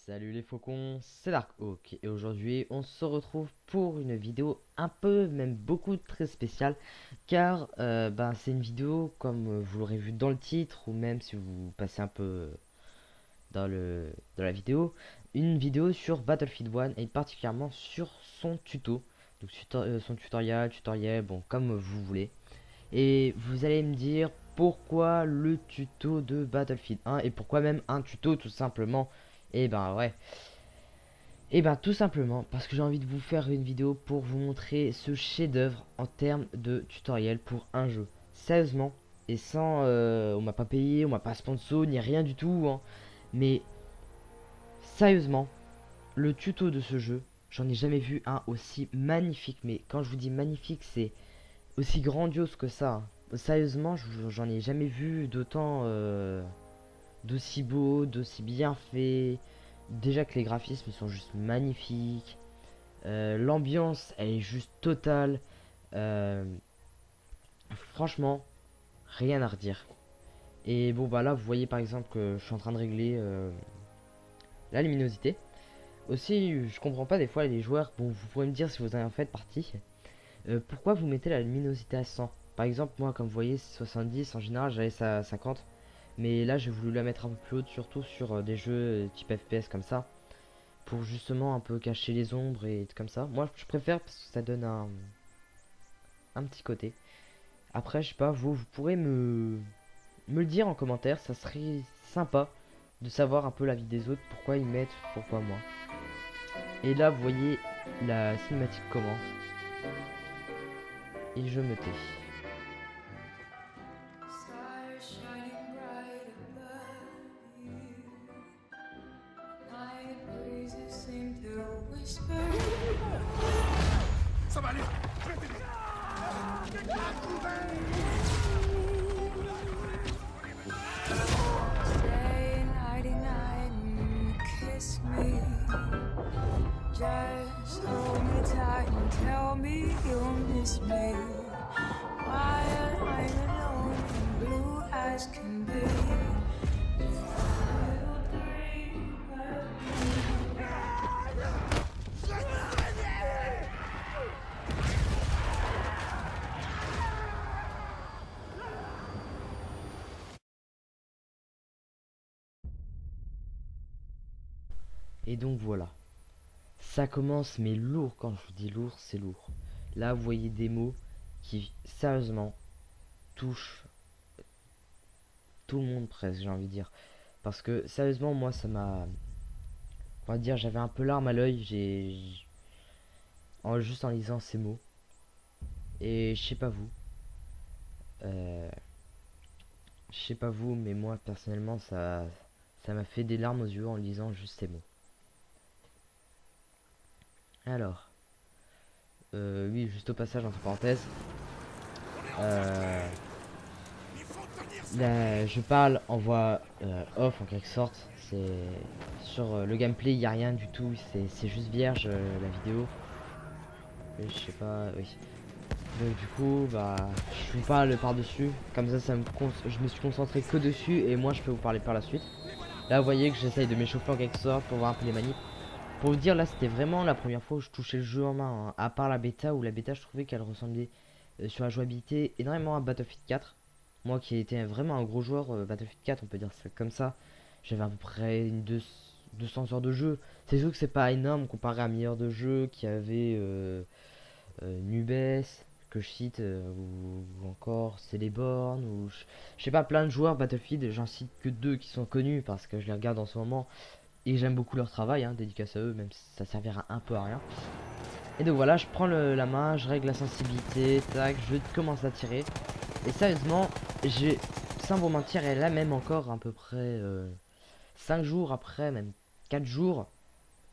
Salut les faucons, c'est Darkhawk et aujourd'hui on se retrouve pour une vidéo un peu, même beaucoup très spéciale car c'est une vidéo comme vous l'aurez vu dans le titre ou même si vous passez un peu dans la vidéo, une vidéo sur Battlefield 1 et particulièrement sur son tuto, donc son tutoriel, bon comme vous voulez. Et vous allez me dire pourquoi le tuto de Battlefield 1 et pourquoi même un tuto tout simplement. Et ben ouais. Et ben tout simplement parce que j'ai envie de vous faire une vidéo pour vous montrer ce chef-d'œuvre en termes de tutoriel pour un jeu. Sérieusement, et sans on m'a pas payé, on m'a pas sponsor ni rien du tout hein. Mais sérieusement, le tuto de ce jeu, j'en ai jamais vu un aussi magnifique. Mais quand je vous dis magnifique, c'est aussi grandiose que ça hein. Sérieusement, j'en ai jamais vu d'autant d'aussi beau, d'aussi bien fait. Déjà que les graphismes ils sont juste magnifiques. L'ambiance elle est juste totale. Euh, Franchement, rien à redire. Et bon bah là vous voyez par exemple que je suis en train de régler la luminosité. Aussi je comprends pas des fois les joueurs, bon vous pourrez me dire si vous en faites partie. Pourquoi vous mettez la luminosité à 100? Par exemple moi comme vous voyez 70 en général j'avais ça à 50. Mais là j'ai voulu la mettre un peu plus haute surtout sur des jeux type FPS comme ça. Pour justement un peu cacher les ombres et comme ça. Moi je préfère parce que ça donne un petit côté. Après je sais pas, vous pourrez me le dire en commentaire, ça serait sympa de savoir un peu l'avis des autres, pourquoi ils mettent, pourquoi moi. Et là vous voyez la cinématique commence et je me tais. Stars shining bright above you. Night breezes seem to whisper. Ça va aller. Stay nighty night and kiss me. Just hold me tight and tell me you'll miss me. While I'm alone and blue as can be. Little dream of me. Et donc voilà. Ça commence mais lourd, quand je vous dis lourd, c'est lourd. Là vous voyez des mots qui sérieusement touchent tout le monde presque, j'ai envie de dire. Parce que sérieusement moi ça m'a... On va dire j'avais un peu larme à l'œil, juste en lisant ces mots. Et je sais pas vous. Euh, je sais pas vous, mais moi personnellement ça m'a fait des larmes aux yeux en lisant juste ces mots. Alors, oui, juste au passage entre parenthèses. Euh, Là, je parle en voix off en quelque sorte. C'est sur le gameplay, il y a rien du tout. C'est juste vierge la vidéo. Et je sais pas, oui. Donc du coup, bah, je vous parle par-dessus. Comme ça, je me suis concentré que dessus et moi, je peux vous parler par la suite. Là, vous voyez que j'essaye de m'échauffer en quelque sorte pour voir un peu les manips. Pour vous dire, là, c'était vraiment la première fois où je touchais le jeu en main, hein. À part la bêta, où la bêta, je trouvais qu'elle ressemblait sur la jouabilité énormément à Battlefield 4. Moi qui étais vraiment un gros joueur Battlefield 4, on peut dire ça comme ça. J'avais à peu près 200 heures de jeu. C'est sûr que c'est pas énorme comparé à un milliard de jeux qui avait Nubes, que je cite, ou encore Celeborn, ou je sais pas, plein de joueurs Battlefield. J'en cite que deux qui sont connus parce que je les regarde en ce moment et j'aime beaucoup leur travail, hein, dédicace à eux, même si ça servira un peu à rien. Et donc voilà, je prends la main, je règle la sensibilité, tac, je commence à tirer. Et sérieusement, j'ai, sans vous mentir, et là même encore à peu près 5 jours après, même 4 jours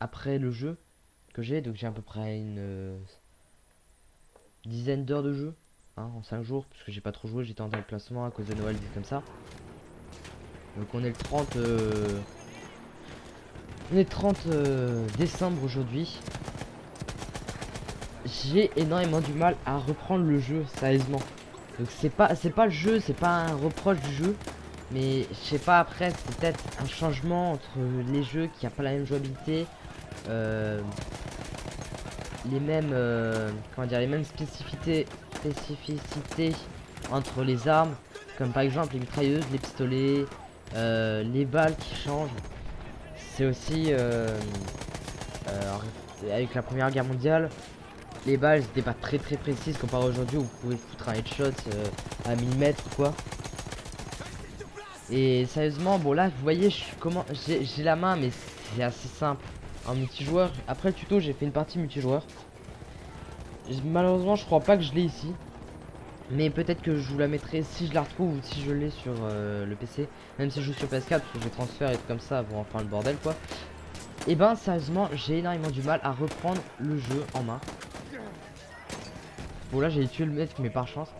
après le jeu que j'ai, donc j'ai à peu près une dizaine d'heures de jeu hein, en 5 jours, parce que j'ai pas trop joué, j'étais en déplacement à cause de Noël, des comme ça. Donc on est le 30 décembre aujourd'hui. J'ai énormément du mal à reprendre le jeu, sérieusement. Donc c'est pas le jeu, c'est pas un reproche du jeu. Mais je sais pas, après c'est peut-être un changement entre les jeux qui a pas la même jouabilité, les mêmes comment dire, les mêmes spécificités entre les armes, comme par exemple les mitrailleuses, les pistolets, les balles qui changent. C'est aussi avec la Première Guerre mondiale, les balles n'étaient pas très précises comparé à aujourd'hui où vous pouvez foutre un headshot à 1000 mètres quoi. Et sérieusement, bon là vous voyez j'ai la main, mais c'est assez simple en multijoueur. Après le tuto j'ai fait une partie multijoueur. Malheureusement je crois pas que je l'ai ici, mais peut-être que je vous la mettrai si je la retrouve ou si je l'ai sur le PC. Même si je joue sur PS4 parce que je transfère et tout comme ça, bon enfin le bordel quoi. Et ben sérieusement j'ai énormément du mal à reprendre le jeu en main. Bon là j'ai tué le mec mais par chance.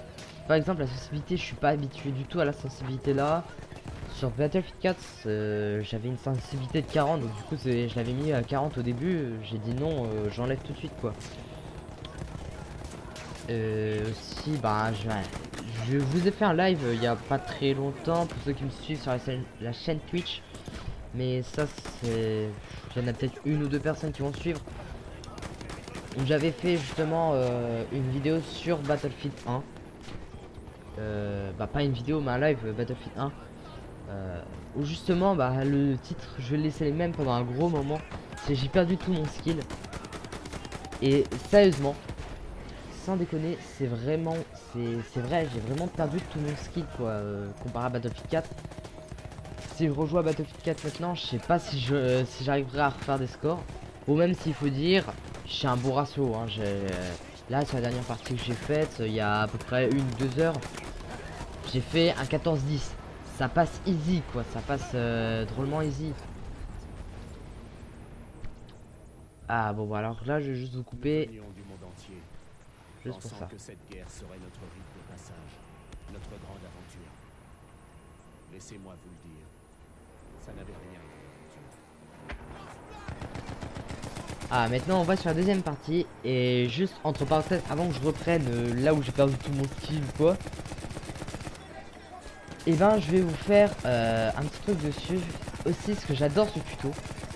Par exemple la sensibilité, je suis pas habitué du tout à la sensibilité là. Sur Battlefield 4 j'avais une sensibilité de 40, donc du coup je l'avais mis à 40 au début. J'ai dit non, j'enlève tout de suite quoi. Aussi bah je vous ai fait un live il y a pas très longtemps pour ceux qui me suivent sur la chaîne Twitch. Mais ça c'est... il y en a peut-être une ou deux personnes qui vont suivre. J'avais fait justement une vidéo sur Battlefield 1. Bah pas une vidéo mais un live Battlefield 1. Où justement bah le titre je vais le laisser les mêmes pendant un gros moment. C'est j'ai perdu tout mon skill. Et sérieusement, sans déconner, c'est vraiment... c'est vrai, j'ai vraiment perdu tout mon skill quoi comparé à Battlefield 4. Si je rejoue à Battlefield 4 maintenant, je sais pas si j'arriverai à refaire des scores. Ou même s'il faut dire, j'ai un bon ratio hein. Là sur la dernière partie que j'ai faite, il y a à peu près 1-2 heures, j'ai fait un 14-10. Ça passe easy quoi, ça passe drôlement easy. Ah bon bah alors là je vais juste vous couper. Juste pour ça. Que cette guerre serait notre rite de passage, notre grande aventure. Laissez-moi vous le dire, ça n'avait rien d'aventure. Ah maintenant on va sur la deuxième partie. Et juste entre parenthèses, avant que je reprenne là où j'ai perdu tout mon skill ou quoi, et ben je vais vous faire un petit truc dessus. Aussi ce que j'adore ce tuto,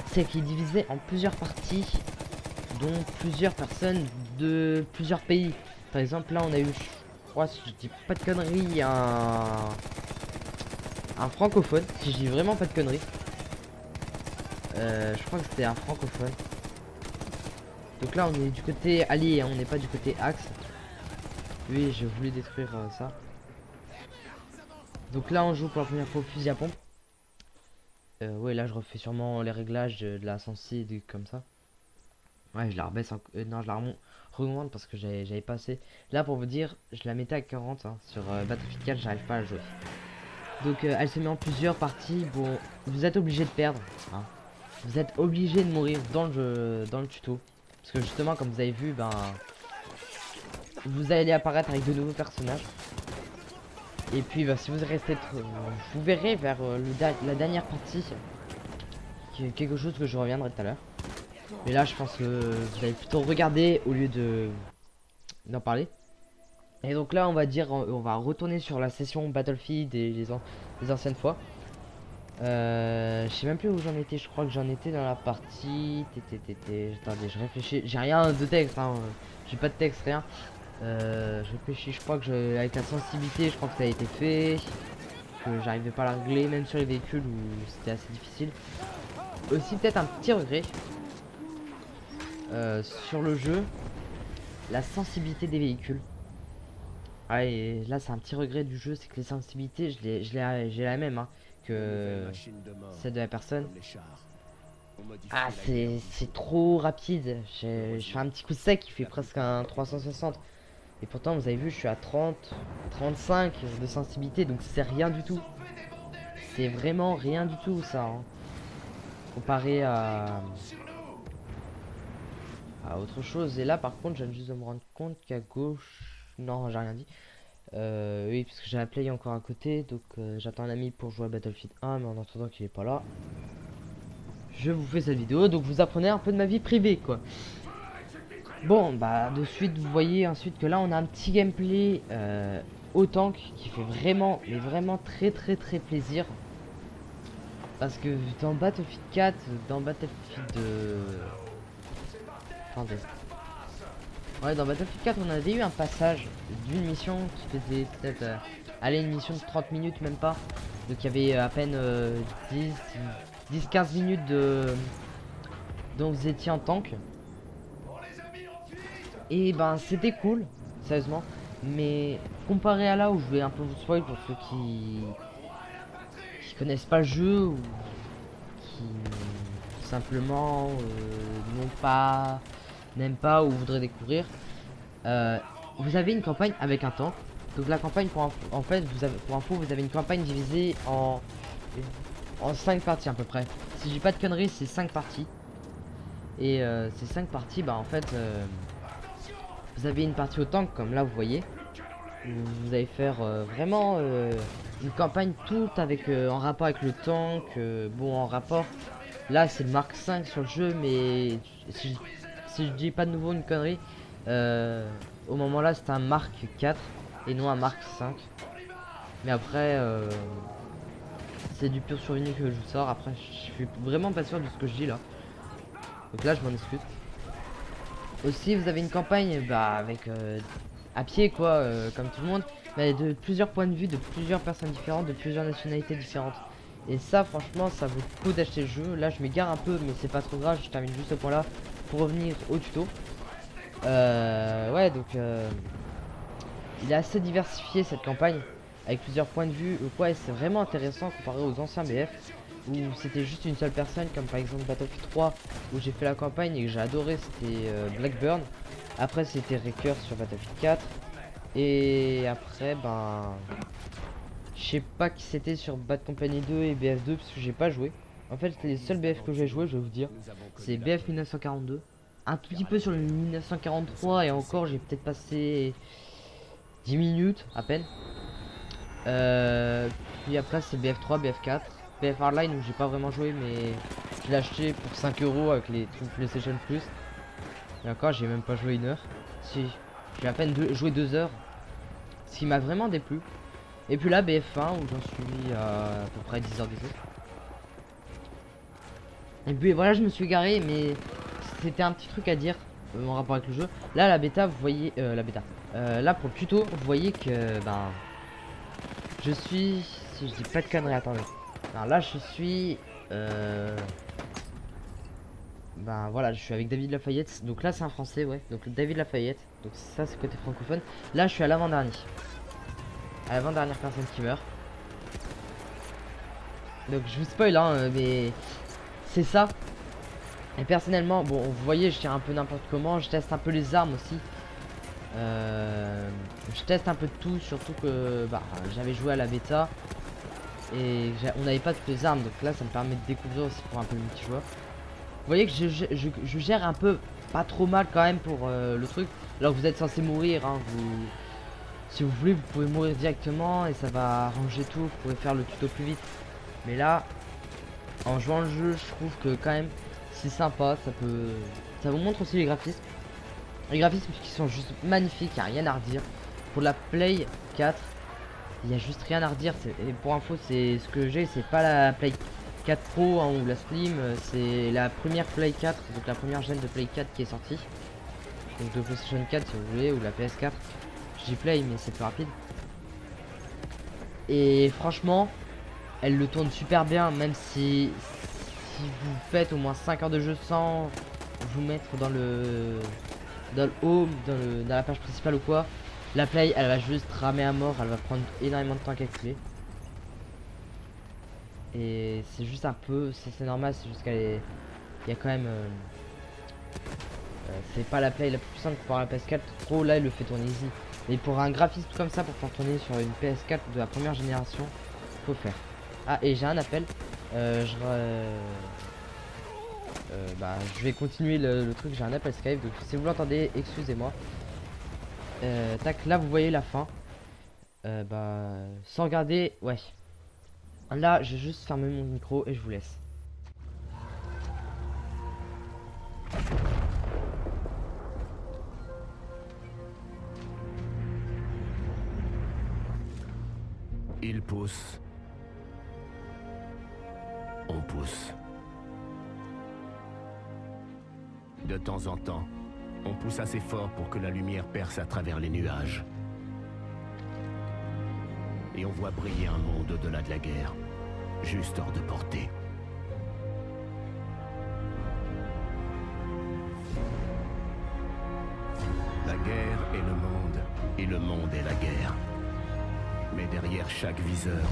c'est qu'il est divisé en plusieurs parties, dont plusieurs personnes de plusieurs pays. Par exemple là on a eu, je crois si je dis pas de conneries, un francophone, si je dis vraiment pas de conneries. Je crois que c'était un francophone. Donc là on est du côté allié, hein, on n'est pas du côté axe. Oui je voulais détruire ça. Donc là on joue pour la première fois au fusil à pompe. Ouais là je refais sûrement les réglages de la sensibilité comme ça. Ouais je la rebaisse non je la remonte parce que j'avais pas assez. Là pour vous dire je la mettais à 40 hein, sur Battlefield 4, j'arrive pas à jouer. Donc elle se met en plusieurs parties. Bon vous êtes obligé de perdre hein. Vous êtes obligé de mourir dans le jeu, dans le tuto. Parce que justement comme vous avez vu ben vous allez apparaître avec de nouveaux personnages. Et puis bah, si vous restez vous verrez vers la dernière partie quelque chose que je reviendrai tout à l'heure. Mais là je pense que vous allez plutôt regarder au lieu de d'en parler. Et donc là on va dire on va retourner sur la session Battlefield et les anciennes fois. Je sais même plus où j'en étais, je crois que j'en étais dans la partie. Attendez, je réfléchis, j'ai rien de texte hein. J'ai pas de texte, rien. Je réfléchis, je crois que avec la sensibilité, je crois que ça a été fait. Que j'arrivais pas à la régler, même sur les véhicules où c'était assez difficile. Aussi peut-être un petit regret sur le jeu, la sensibilité des véhicules. Ah et là c'est un petit regret du jeu, c'est que les sensibilités, j'ai la même hein, que celle de la personne. Ah c'est trop rapide. Je fais un petit coup sec qui fait presque un 360. Et pourtant vous avez vu je suis à 35 de sensibilité, donc c'est rien du tout. C'est vraiment rien du tout ça hein. Comparé à autre chose. Et là par contre je viens juste de me rendre compte qu'à gauche... Non j'ai rien dit. Oui parce que j'ai un play encore à côté. Donc j'attends un ami pour jouer à Battlefield 1. Mais en attendant qu'il est pas là, je vous fais cette vidéo. Donc vous apprenez un peu de ma vie privée quoi. Bon bah de suite vous voyez ensuite que là on a un petit gameplay au tank qui fait vraiment, mais vraiment très très très plaisir. Parce que dans Battlefield 4, dans Battlefield... Attendez. Ouais, dans Battlefield 4, on avait eu un passage d'une mission qui faisait peut-être... allez, une mission de 30 minutes, même pas. Donc il y avait à peine 10-15 minutes de... dont vous étiez en tank. Et ben c'était cool, sérieusement. Mais comparé à là où je vais un peu vous spoil pour ceux qui connaissent pas le jeu ou qui tout simplement n'aiment pas ou voudraient découvrir, vous avez une campagne avec un tank. Donc la campagne en fait pour info vous avez une campagne divisée en 5 parties à peu près. Si j'ai pas de conneries, c'est 5 parties. Et ces 5 parties, bah en fait vous avez une partie au tank comme là vous voyez. Où vous allez faire vraiment une campagne toute avec en rapport avec le tank. Bon, en rapport, là c'est le Mark 5 sur le jeu, mais si je dis pas de nouveau une connerie, au moment là c'est un Mark 4 et non un Mark 5. Mais après c'est du pur survenu que je vous sors. Après je suis vraiment pas sûr de ce que je dis là, donc là je m'en excuse. Aussi vous avez une campagne avec à pied quoi, comme tout le monde, mais de plusieurs points de vue, de plusieurs personnes différentes, de plusieurs nationalités différentes. Et ça franchement ça vaut le coup d'acheter le jeu. Là je m'égare un peu mais c'est pas trop grave, je termine juste ce point là pour revenir au tuto. Ouais, donc il est assez diversifié cette campagne avec plusieurs points de vue. Donc ouais, c'est vraiment intéressant comparé aux anciens BF où c'était juste une seule personne, comme par exemple Battlefield 3 où j'ai fait la campagne et que j'ai adoré, c'était Blackburn. Après c'était Wrecker sur Battlefield 4. Et après je sais pas qui c'était sur Bad Company 2 et BF2 parce que j'ai pas joué. En fait les seuls BF que j'ai joué, je vais vous dire, c'est BF 1942. Un tout petit peu sur le 1943 et encore j'ai peut-être passé 10 minutes à peine. Puis après c'est BF3, BF4, BF Hardline où j'ai pas vraiment joué mais je l'ai acheté pour 5 € avec les trucs PlayStation Plus. Et encore j'ai même pas joué 1 heure. Si, j'ai à peine joué 2 heures. Ce qui m'a vraiment déplu. Et puis là BF1 où j'en suis à peu près 10 heures de jeu. Et puis voilà, je me suis garé mais c'était un petit truc à dire en rapport avec le jeu. Là la bêta vous voyez la bêta. Là pour le tuto vous voyez que je suis, si je dis pas de conneries, attendez. Alors là je suis voilà, je suis avec David Lafayette. Donc là c'est un français, ouais. Donc David Lafayette. Donc ça c'est côté francophone. Là je suis à l'avant-dernier. À l'avant-dernière personne qui meurt. Donc je vous spoil hein, mais c'est ça. Et personnellement, bon vous voyez je tire un peu n'importe comment. Je teste un peu les armes aussi. Je teste un peu de tout, surtout que j'avais joué à la bêta et on n'avait pas toutes les armes, donc là ça me permet de découvrir aussi pour un peu le multijoueur. Vous voyez que je gère un peu pas trop mal quand même pour le truc. Alors que vous êtes censé mourir hein, si vous voulez vous pouvez mourir directement et ça va arranger tout, vous pouvez faire le tuto plus vite. Mais là en jouant le jeu je trouve que quand même c'est sympa, ça vous montre aussi les graphismes. Les graphismes qui sont juste magnifiques, il n'y a rien à redire. Pour la Play 4, il n'y a juste rien à redire. Et pour info, c'est ce que j'ai, c'est pas la Play 4 Pro hein, ou la Slim, c'est la première Play 4, donc la première gêne de Play 4 qui est sortie. Donc de PlayStation 4 si vous voulez, ou la PS4. J'y Play mais c'est plus rapide. Et franchement, elle le tourne super bien, même si vous faites au moins 5 heures de jeu sans vous mettre dans le home, dans la page principale ou quoi. La play elle va juste ramer à mort, elle va prendre énormément de temps à calculer. Et c'est juste un peu, c'est normal, c'est juste il y a quand même c'est pas la play la plus puissante pour la PS4 Pro, là il le fait tourner easy. Et pour un graphisme comme ça, pour faire tourner sur une PS4 de la première génération, faut faire. Ah et j'ai un appel, je vais continuer le truc, j'ai un appel Skype, donc si vous l'entendez, excusez-moi. Tac, là vous voyez la fin. Sans regarder, ouais. Là, je vais juste fermer mon micro et je vous laisse. Il pousse. On pousse. De temps en temps, on pousse assez fort pour que la lumière perce à travers les nuages. Et on voit briller un monde au-delà de la guerre, juste hors de portée. La guerre est le monde, et le monde est la guerre. Mais derrière chaque viseur,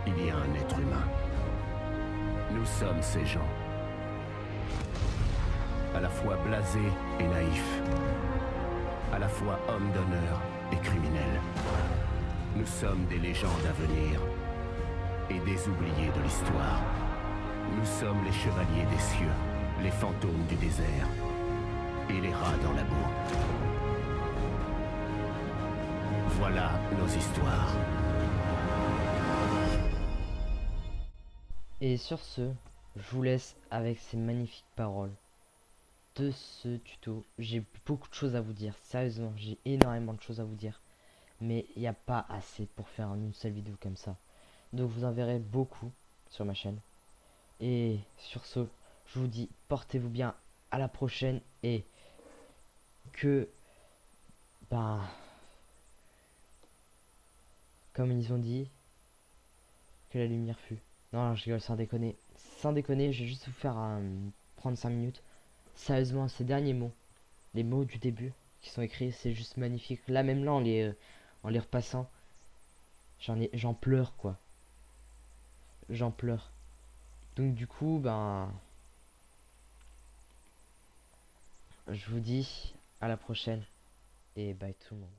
il y a un être humain. Nous sommes ces gens. À la fois blasés et naïfs. À la fois hommes d'honneur et criminels. Nous sommes des légendes à venir et des oubliés de l'histoire. Nous sommes les chevaliers des cieux, les fantômes du désert et les rats dans la boue. Voilà nos histoires. Et sur ce, je vous laisse avec ces magnifiques paroles de ce tuto. J'ai beaucoup de choses à vous dire, sérieusement, j'ai énormément de choses à vous dire. Mais il n'y a pas assez pour faire une seule vidéo comme ça. Donc vous en verrez beaucoup sur ma chaîne. Et sur ce, je vous dis, portez-vous bien, à la prochaine et que, ben, comme ils ont dit, que la lumière fut. Non, je rigole, sans déconner. Sans déconner, je vais juste vous faire prendre 5 minutes. Sérieusement, ces derniers mots, les mots du début qui sont écrits, c'est juste magnifique. Là, même là, en les repassant, j'en pleure, quoi. J'en pleure. Donc du coup, ben, je vous dis à la prochaine et bye tout le monde.